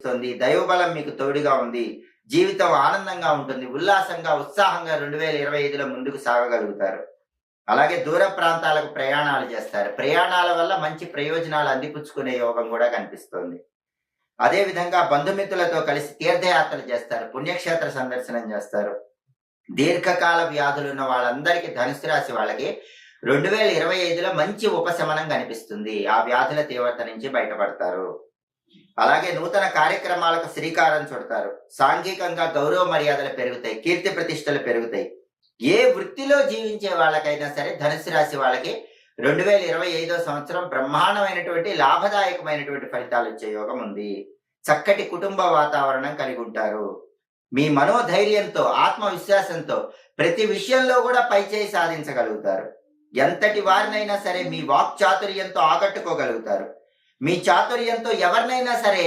కనిపిస్తోంది. దైవబలం మీకు తోడుగా ఉంది. జీవితం ఆనందంగా ఉంటుంది. ఉల్లాసంగా, ఉత్సాహంగా 2025లో ముందుకు సాగగలుగుతారు. అలాగే దూర ప్రాంతాలకు ప్రయాణాలు చేస్తారు. ప్రయాణాల వల్ల మంచి ప్రయోజనాలు అందిపుచ్చుకునే యోగం కూడా కనిపిస్తోంది. అదే విధంగా బంధుమిత్రులతో కలిసి తీర్థయాత్రలు చేస్తారు. పుణ్యక్షేత్ర సందర్శనం చేస్తారు. దీర్ఘకాల వ్యాధులున్న వాళ్ళందరికీ ధనుసు రాశి వాళ్ళకి 2025లో మంచి ఉపశమనం కనిపిస్తుంది. ఆ వ్యాధుల తీవ్రత నుంచి బయటపడతారు. అలాగే నూతన కార్యక్రమాలకు శ్రీకారం చుడతారు. సాంఘికంగా గౌరవ మర్యాదలు పెరుగుతాయి. కీర్తి ప్రతిష్టలు పెరుగుతాయి. ఏ వృత్తిలో జీవించే వాళ్ళకైనా సరే ధనుసు రాశి వాళ్ళకి 2025 సంవత్సరం బ్రహ్మాండమైనటువంటి లాభదాయకమైనటువంటి ఫలితాలు వచ్చే యోగం ఉంది. చక్కటి కుటుంబ వాతావరణం కలిగి ఉంటారు. మీ మనోధైర్యంతో, ఆత్మవిశ్వాసంతో ప్రతి విషయంలో కూడా పైచేయి సాధించగలుగుతారు. ఎంతటి వారినైనా సరే మీ వాక్చాతుర్యంతో ఆకట్టుకోగలుగుతారు. మీ చాతుర్యంతో ఎవరినైనా సరే